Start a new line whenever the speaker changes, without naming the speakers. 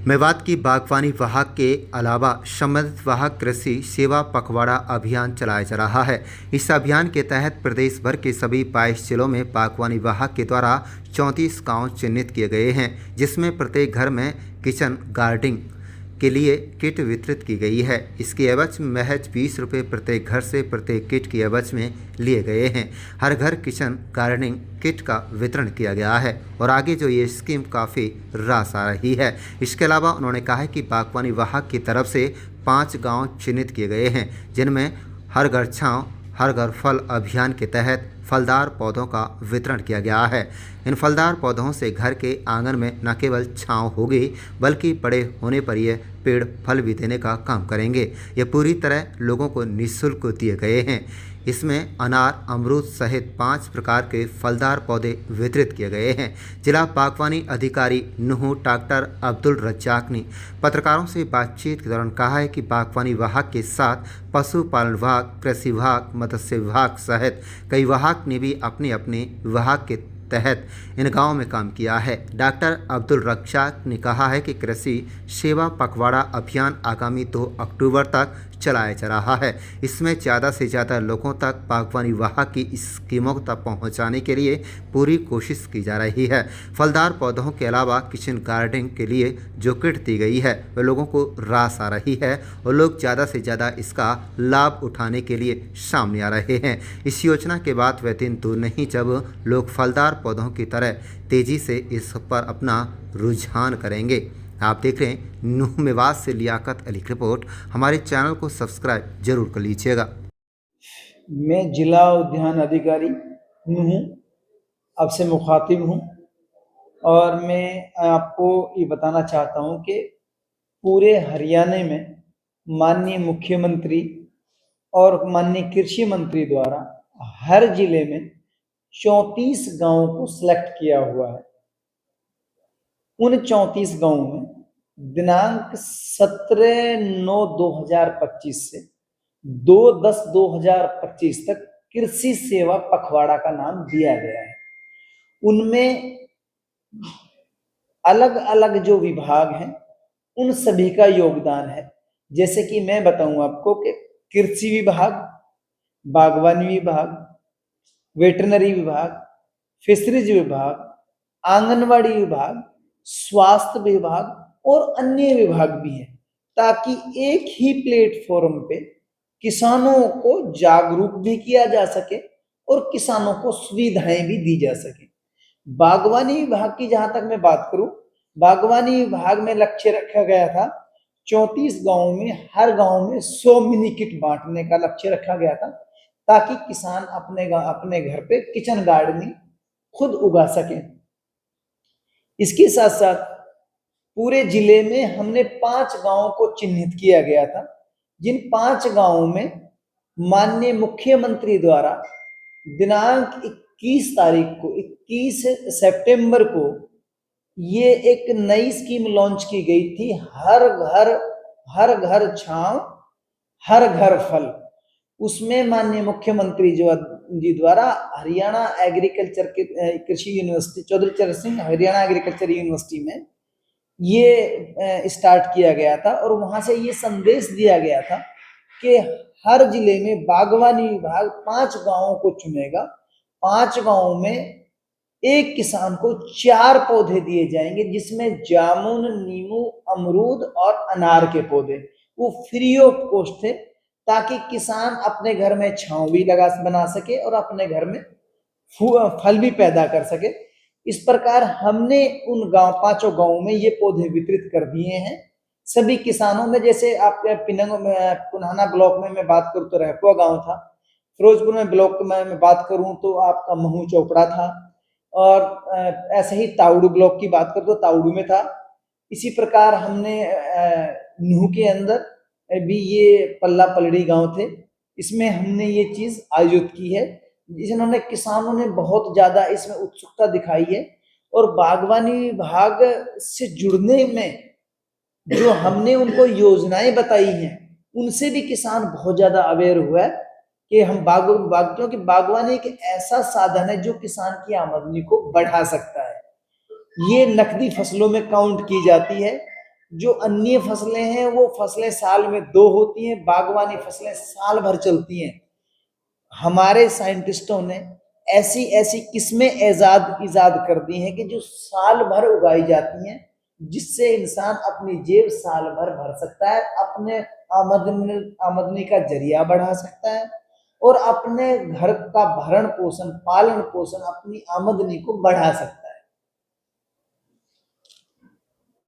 मेवात की बागवानी विभाग के अलावा संबंधित विभाग कृषि सेवा पखवाड़ा अभियान चलाया जा रहा है। इस अभियान के तहत प्रदेश भर के सभी 22 जिलों में बागवानी विभाग के द्वारा 34 गांव चिन्हित किए गए हैं, जिसमें प्रत्येक घर में किचन गार्डनिंग के लिए किट वितरित की गई है। इसके एवज में महज 20 रुपये प्रत्येक घर से प्रत्येक किट के एवज में लिए गए हैं। हर घर किचन गार्डनिंग किट का वितरण किया गया है और आगे जो ये स्कीम काफ़ी रास आ रही है। इसके अलावा उन्होंने कहा है कि बागवानी विभाग की तरफ से 5 गांव चिन्हित किए गए हैं, जिनमें हर घर छांव हर घर फल अभियान के तहत फलदार पौधों का वितरण किया गया है। इन फलदार पौधों से घर के आंगन में न केवल छांव होगी, बल्कि बड़े होने पर ये पेड़ फल भी देने का काम करेंगे। ये पूरी तरह लोगों को निःशुल्क दिए गए हैं। इसमें अनार, अमरूद सहित 5 प्रकार के फलदार पौधे वितरित किए गए हैं। जिला बागवानी अधिकारी नुह डॉक्टर अब्दुल रज्जाक ने पत्रकारों से बातचीत के दौरान कहा है कि बागवानी विभाग के साथ पशुपालन विभाग, कृषि विभाग, मत्स्य विभाग सहित कई विभाग ने भी अपने अपने विभाग के तहत इन गांवों में काम किया है। डॉक्टर अब्दुल रज्जाक ने कहा है कि कृषि सेवा पखवाड़ा अभियान आगामी 2 अक्टूबर तक चलाया जा रहा है। इसमें ज़्यादा से ज़्यादा लोगों तक बागवानी विभाग की स्कीमों तक पहुंचाने के लिए पूरी कोशिश की जा रही है। फलदार पौधों के अलावा किचन गार्डनिंग के लिए जो किट दी गई है वह लोगों को रास आ रही है और लोग ज़्यादा से ज़्यादा इसका लाभ उठाने के लिए सामने आ रहे हैं। इस योजना के बाद वह दिन दूर नहीं जब लोग फलदार पौधों की तरह तेज़ी से इस पर अपना रुझान करेंगे। आप देख रहे हैं नुह मेवात से लियाकत अली की रिपोर्ट। हमारे चैनल को सब्सक्राइब जरूर कर लीजिएगा।
मैं जिला उद्यान अधिकारी नुह आपसे मुखातिब हूँ और मैं आपको ये बताना चाहता हूँ कि पूरे हरियाणा में माननीय मुख्यमंत्री और माननीय कृषि मंत्री द्वारा हर जिले में 34 गांवों को सिलेक्ट किया हुआ है। उन 34 गांवों में दिनांक 17/9/2025 से 2/10/2025 तक कृषि सेवा पखवाड़ा का नाम दिया गया है। उनमें अलग अलग जो विभाग हैं उन सभी का योगदान है। जैसे कि मैं बताऊं आपको कि कृषि विभाग, बागवानी विभाग, वेटरनरी विभाग, फिशरीज विभाग, आंगनवाड़ी विभाग, स्वास्थ्य विभाग और अन्य विभाग भी हैं, ताकि एक ही प्लेटफॉर्म पे किसानों को जागरूक भी किया जा सके और किसानों को सुविधाएं भी दी जा सके। बागवानी विभाग की जहां तक मैं बात करूं, बागवानी विभाग में लक्ष्य रखा गया था 34 गांवों में हर गांव में 100 मिनी किट बांटने का लक्ष्य रखा गया था, ताकि किसान अपने घर पे किचन गार्डनिंग खुद उगा सके। इसके साथ साथ पूरे जिले में हमने 5 गांवों को चिन्हित किया गया था, जिन 5 गांवों में माननीय मुख्यमंत्री द्वारा दिनांक 21 सितंबर को ये एक नई स्कीम लॉन्च की गई थी, हर घर छांव हर घर फल। उसमें माननीय मुख्यमंत्री जी द्वारा हरियाणा एग्रीकल्चर के कृषि यूनिवर्सिटी चौधरी चरण सिंह हरियाणा एग्रीकल्चर यूनिवर्सिटी में ये स्टार्ट किया गया था और वहां से ये संदेश दिया गया था कि हर जिले में बागवानी विभाग 5 गांवों को चुनेगा। 5 गांवों में एक किसान को 4 पौधे दिए जाएंगे, जिसमें जामुन, नींबू, अमरूद और अनार के पौधे वो फ्री ऑफ कॉस्ट थे, ताकि किसान अपने घर में छांव भी बना सके और अपने घर में फल भी पैदा कर सके। इस प्रकार हमने उन 5 गांवों में ये पौधे वितरित कर दिए हैं सभी किसानों में। जैसे आपके पुनाना ब्लॉक में मैं बात करूँ तो रहपुआ गांव था, फिरोजपुर में ब्लॉक में मैं बात करूं तो आपका महू चोपड़ा था, और ऐसे ही ताउड़ू ब्लॉक की बात करूं तो ताउड़ू में था। इसी प्रकार हमने नुह के अंदर भी ये पल्ला पलड़ी गांव थे, इसमें हमने ये चीज आयोजित की है, जिन्होंने किसानों ने बहुत ज्यादा इसमें उत्सुकता दिखाई है। और बागवानी विभाग से जुड़ने में जो हमने उनको योजनाएं बताई हैं, उनसे भी किसान बहुत ज्यादा अवेयर हुआ है कि हम क्योंकि बागवानी एक ऐसा साधन है जो किसान की आमदनी को बढ़ा सकता है। ये नकदी फसलों में काउंट की जाती है। जो अन्य फसलें हैं वो फसलें साल में 2 होती हैं, बागवानी फसलें साल भर चलती हैं। हमारे साइंटिस्टों ने ऐसी ऐसी किस्में ईजाद कर दी हैं कि जो साल भर उगाई जाती हैं, जिससे इंसान अपनी जेब साल भर भर सकता है, अपने आमदनी का जरिया बढ़ा सकता है और अपने घर का भरण पोषण, पालन पोषण, अपनी आमदनी को बढ़ा सकता है।